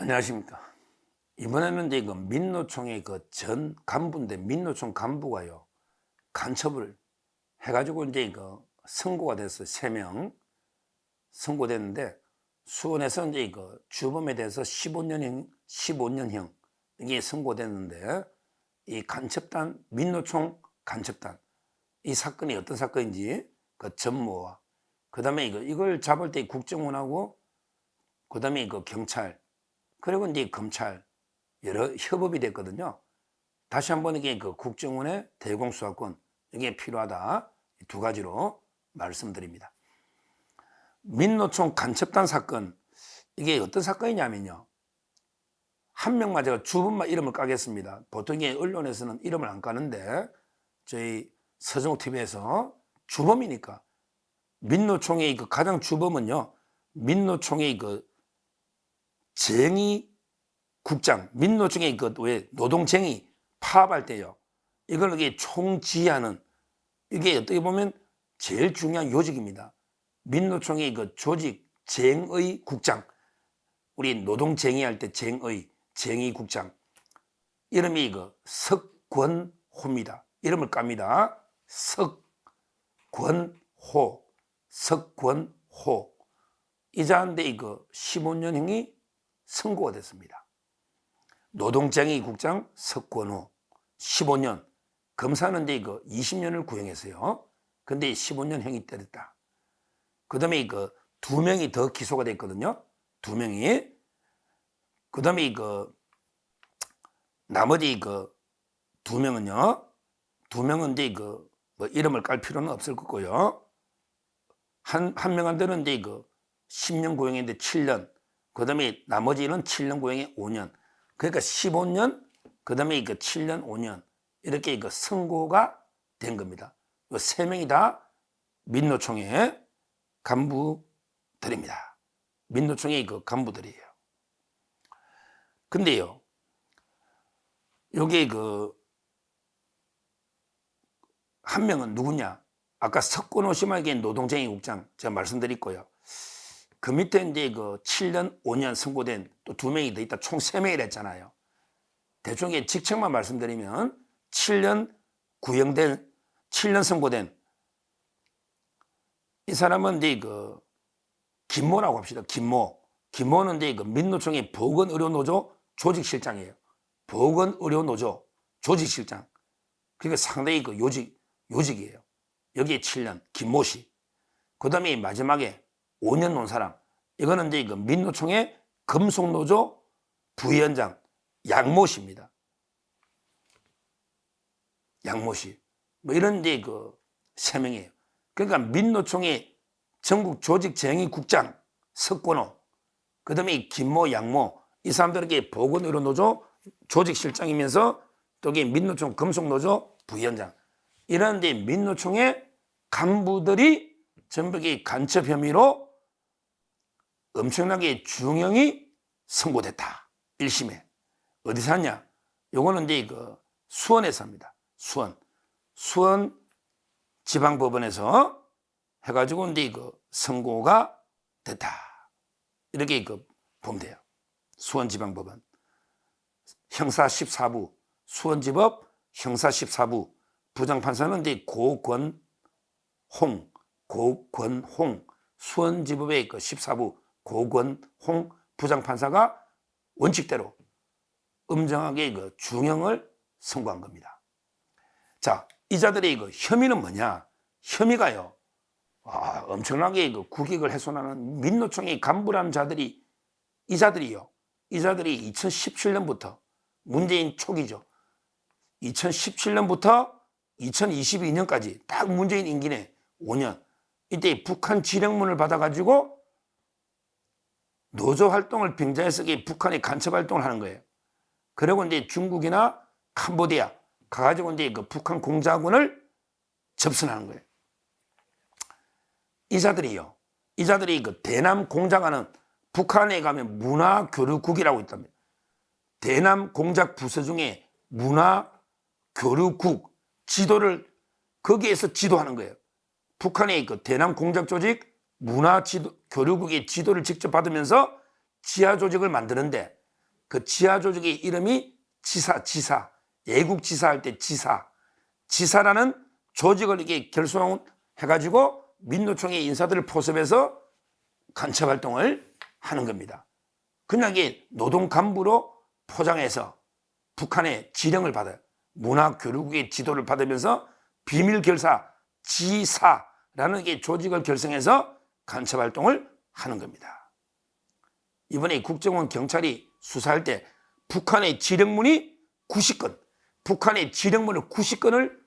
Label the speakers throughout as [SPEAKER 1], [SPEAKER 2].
[SPEAKER 1] 안녕하십니까. 이번에는 이제 그 민노총의 그 전 간부인데 민노총 간부가요 간첩을 해가지고 이제 그 선고가 돼서 3명 선고됐는데 수원에서 이제 그 주범에 대해서 15년형 이게 선고됐는데 이 간첩단 민노총 간첩단 이 사건이 어떤 사건인지 그 전모와 그다음에 이걸 잡을 때 국정원하고 그다음에 그 경찰 그리고 이제 검찰 여러 협업이 됐거든요. 다시 한번 이게 그 국정원의 대공수사권 이게 필요하다. 두 가지로 말씀드립니다. 민노총 간첩단 사건 이게 어떤 사건이냐면요. 한 명만 제가 주범만 이름을 까겠습니다. 보통 이게 언론에서는 이름을 안 까는데 저희 서정TV에서 주범이니까 민노총의 그 가장 주범은요. 민노총의 그 쟁의 국장, 민노총의 그 왜 노동쟁의 파업할 때요. 이걸 이게 총지휘하는 이게 어떻게 보면 제일 중요한 요직입니다. 민노총의 그 조직 쟁의 국장, 우리 노동쟁의할 때 쟁의 국장 이름이 그 석권호입니다. 이름을 깝니다. 석권호. 이자한데 이거 15년형이 선고가 됐습니다. 노동쟁의 국장 석권호 15년, 검사는 이거 20년을 구형했어요. 근데 15년형이 때렸다. 그 다음에 그 2명이 더 기소가 됐거든요. 2명이. 그 다음에 나머지 2명은요. 2명은 이제 뭐 이름을 깔 필요는 없을 거고요. 한 명한테는 이제 10년 구형인데 7년. 그 다음에 나머지는 7년 구형에 5년. 그러니까 15년, 그 다음에 7년, 5년. 이렇게 선고가 된 겁니다. 이 3명이 다 민노총의 간부들입니다. 민노총의 간부들이에요. 근데요, 요게 한 명은 누구냐? 아까 석권호 심하게 노동쟁의 국장 제가 말씀드렸고요. 그 밑에 이제 7년, 5년 선고된 또 2명이 더 있다. 총 3명이라 했잖아요. 대충 직책만 말씀드리면 7년 구형된, 7년 선고된 이 사람은 이제 김모라고 합시다. 김모는 이제 민노총의 보건의료노조 조직실장이에요. 보건의료노조 조직실장. 그러니까 상당히 요직이에요. 여기에 7년, 김모 씨. 그 다음에 마지막에 5년 논 사람. 이거는 이제 민노총의 금속노조 부위원장 양모 씨입니다. 양모 씨. 뭐 이런 이제 3명이에요. 그러니까 민노총의 전국 조직쟁의국장 석권호. 그 다음에 김모, 양모. 이 사람들에게 보건의료노조 조직실장이면서 또 민노총 금속노조 부위원장. 이런 이제 민노총의 간부들이 전부 간첩 혐의로 엄청나게 중형이 선고됐다. 1심에. 어디서 하냐? 요거는 이제 수원에서 합니다. 수원 지방법원에서 해가지고 이제 선고가 됐다. 이렇게 보면 돼요. 수원 지방법원. 형사 14부, 수원지법 형사 14부, 부장판사는 이제 고권홍, 수원지법의 14부 고권홍 부장판사가 원칙대로 엄정하게 중형을 선고한 겁니다. 자, 이자들의 혐의는 뭐냐? 혐의가요, 엄청나게 국익을 훼손하는 민노총의 간부라는 자들이, 이자들이 2017년부터 문재인 초기죠. 2017년부터 2022년까지 딱 문재인 임기 내 5년. 이때 북한 지령문을 받아가지고 노조 활동을 병자해서 북한이 간첩 활동을 하는 거예요. 그리고 이제 중국이나 캄보디아 가가지고 이제 북한 공작원을 접선하는 거예요. 이자들이 대남 공작하는 북한에 가면 문화교류국이라고 있답니다. 대남 공작 부서 중에 문화교류국 지도를 거기에서 지도하는 거예요. 북한의 대남 공작 조직 문화교류국의 지도를 직접 받으면서 지하 조직을 만드는데 그 지하 조직의 이름이 지사, 애국지사 할 때 지사라는 조직을 이게 결성해가지고 민노총의 인사들을 포섭해서 간첩 활동을 하는 겁니다. 그냥 이게 노동 간부로 포장해서 북한의 지령을 받아요. 문화교류국의 지도를 받으면서 비밀 결사 지사라는 게 조직을 결성해서 간첩 활동을 하는 겁니다. 이번에 국정원 경찰이 수사할 때 북한의 지령문이 90건, 북한의 지령문을 90건을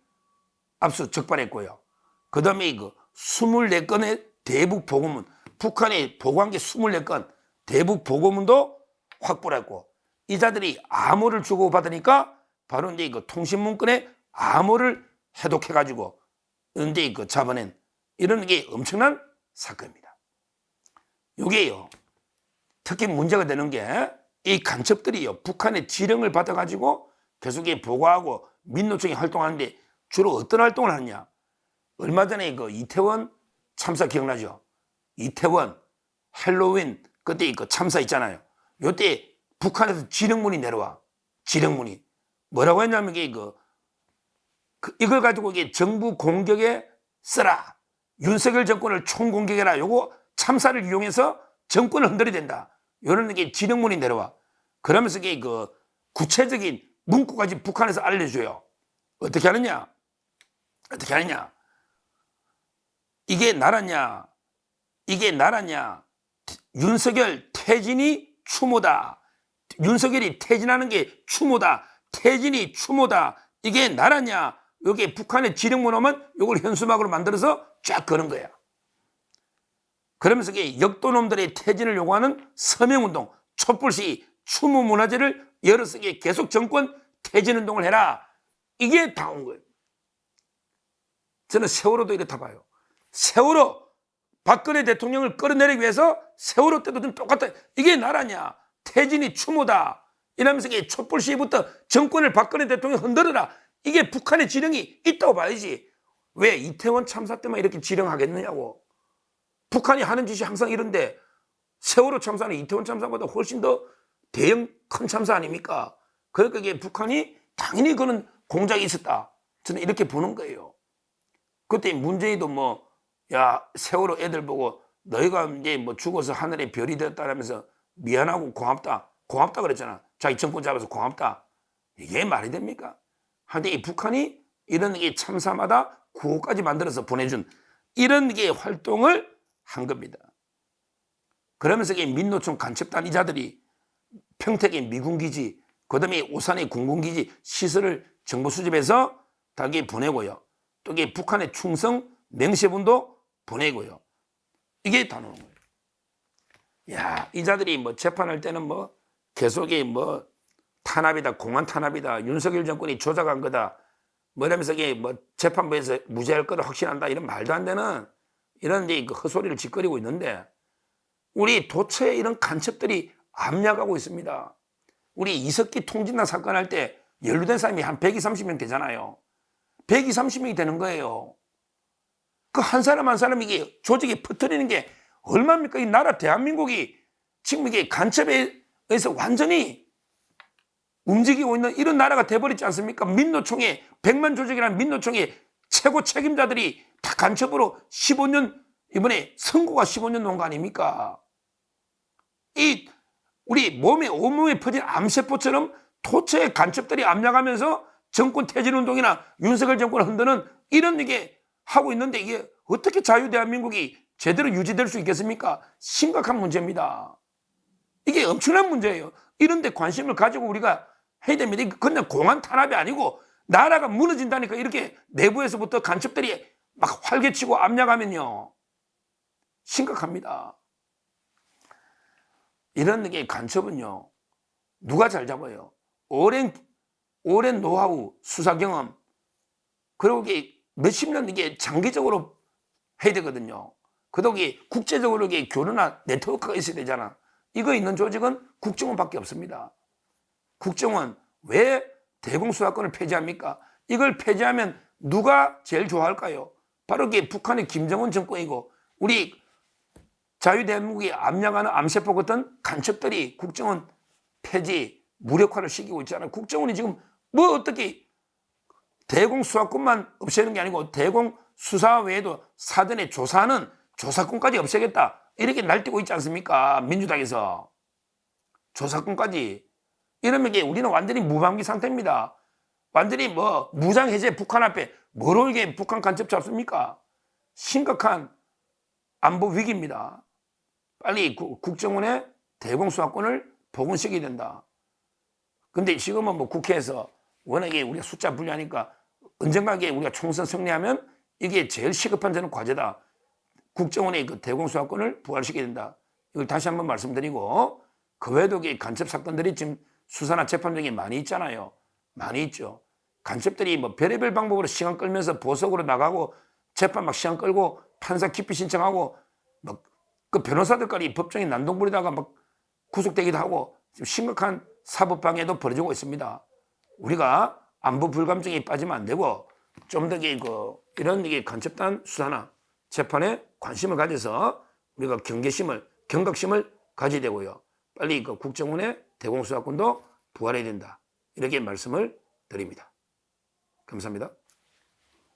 [SPEAKER 1] 압수 적발했고요. 그 다음에 그 24건의 대북 보고문, 북한이 보고한 게 24건 대북 보고문도 확보를 했고, 이 자들이 암호를 주고받으니까 바로 이제 그 통신문건에 암호를 해독해가지고 이제 그 잡아낸 이런 게 엄청난 사건입니다. 이게요, 특히 문제가 되는 게 이 간첩들이요, 북한의 지령을 받아가지고 계속 보고하고 민노총이 활동하는데 주로 어떤 활동을 하느냐? 얼마 전에 그 이태원 참사 기억나죠? 이태원 헬로윈 그때 그 참사 있잖아요. 요때 북한에서 지령문이 내려와. 지령문이 뭐라고 했냐면 이걸 가지고 정부 공격에 쓰라. 윤석열 정권을 총공격해라. 요거 참사를 이용해서 정권을 흔들어야 된다. 이런 게 지령문이 내려와. 그러면서 그 구체적인 문구까지 북한에서 알려줘요. 어떻게 하느냐? 이게 나라냐? 윤석열 퇴진이 추모다. 윤석열이 퇴진하는 게 추모다. 퇴진이 추모다. 이게 나라냐? 여기 북한의 지령문 오면 이걸 현수막으로 만들어서 쫙 거는 거야. 그러면서 역도놈들의 퇴진을 요구하는 서명운동, 촛불시, 추모문화제를 열어서 계속 정권 퇴진운동을 해라. 이게 다 온 거예요. 저는 세월호도 이렇다 봐요. 세월호 박근혜 대통령을 끌어내리기 위해서 세월호 때도 좀 똑같다. 이게 나라냐? 퇴진이 추모다. 이러면서 촛불 시위부터 정권을 박근혜 대통령 흔들어라. 이게 북한의 지령이 있다고 봐야지. 왜 이태원 참사 때만 이렇게 지령하겠느냐고. 북한이 하는 짓이 항상 이런데 세월호 참사는 이태원 참사보다 훨씬 더 대형 큰 참사 아닙니까? 그러니까 이게 북한이 당연히 그런 공작이 있었다. 저는 이렇게 보는 거예요. 그때 문재인도 야, 세월호 애들 보고 너희가 이제 죽어서 하늘에 별이 되었다라면서 미안하고 고맙다 그랬잖아. 자기 정권 잡아서 고맙다. 이게 말이 됩니까? 하여튼 이 북한이 이런 게 참사마다 구호까지 만들어서 보내준 이런 게 활동을 한 겁니다. 그러면서 민노총 간첩단 이자들이 평택의 미군기지, 그 다음에 오산의 공군기지 시설을 정보 수집해서 다 보내고요. 또 북한의 충성 맹세분도 보내고요. 이게 다 나오는 거예요. 야, 이 자들이 재판할 때는 계속 탄압이다, 공안 탄압이다, 윤석열 정권이 조작한 거다, 이러면서 재판부에서 무죄할 거를 확신한다, 이런 말도 안 되는 이런 그 헛소리를 짓거리고 있는데, 우리 도처에 이런 간첩들이 압력하고 있습니다. 우리 이석기 통진당 사건 할 때 연루된 사람이 한 120, 30명 되잖아요. 120, 30명이 되는 거예요. 그 한 사람 한 사람 이게 조직이 퍼뜨리는 게 얼마입니까? 이 나라 대한민국이 지금 이게 간첩에 의해서 완전히 움직이고 있는 이런 나라가 돼버렸지 않습니까? 민노총의 100만 조직이라는 민노총의 최고 책임자들이 다 간첩으로 15년, 이번에 선고가 15년 놓은 거 아닙니까? 이 우리 몸에 온몸에 퍼진 암세포처럼 도처에 간첩들이 압력하면서 정권 퇴진운동이나 윤석열 정권을 흔드는 이런 이게 하고 있는데, 이게 어떻게 자유대한민국이 제대로 유지될 수 있겠습니까? 심각한 문제입니다. 이게 엄청난 문제예요. 이런 데 관심을 가지고 우리가 해야 됩니다. 이게 그냥 공안 탄압이 아니고 나라가 무너진다니까. 이렇게 내부에서부터 간첩들이 막 활개치고 압력하면요, 심각합니다. 이런 게 간첩은요, 누가 잘 잡아요? 오랜 노하우, 수사 경험, 그리고 이게 몇십 년 이게 장기적으로 해야 되거든요. 그리고 국제적으로 교류나 네트워크가 있어야 되잖아. 이거 있는 조직은 국정원밖에 없습니다. 국정원 왜 대공수사권을 폐지합니까? 이걸 폐지하면 누가 제일 좋아할까요? 바로 이게 북한의 김정은 정권이고, 우리 자유대한민국이 압력하는 암세포 같은 간첩들이 국정원 폐지, 무력화를 시키고 있잖아요. 국정원이 지금 뭐 어떻게 대공수사권만 없애는 게 아니고 대공수사 외에도 사전에 조사하는 조사권까지 없애겠다. 이렇게 날뛰고 있지 않습니까? 민주당에서. 조사권까지. 이러면 이게 우리는 완전히 무방비 상태입니다. 완전히 뭐 무장해제 북한 앞에 뭐로 이게 북한 간첩 잡습니까? 심각한 안보 위기입니다. 빨리 국정원의 대공수사권을 복원시켜야 된다. 근데 지금은 뭐 국회에서 워낙에 우리가 숫자 분리하니까 언젠가 우리가 총선 승리하면 이게 제일 시급한 저는 과제다. 국정원의 그 대공수사권을 부활시켜야 된다. 이걸 다시 한번 말씀드리고, 그 외에도 간첩 사건들이 지금 수사나 재판 중에 많이 있잖아요. 많이 있죠. 간첩들이 뭐 별의별 방법으로 시간 끌면서 보석으로 나가고 재판 막 시간 끌고 판사 기피 신청하고 막 그 변호사들까지 법정에 난동 부리다가 막 구속되기도 하고 지금 심각한 사법방해도 벌어지고 있습니다. 우리가 안보 불감증에 빠지면 안 되고 좀 더 이런 간첩단 수사나 재판에 관심을 가져서 우리가 경각심을 가져야 되고요. 빨리 국정원의 대공수사권도 부활해야 된다. 이렇게 말씀을 드립니다. 감사합니다.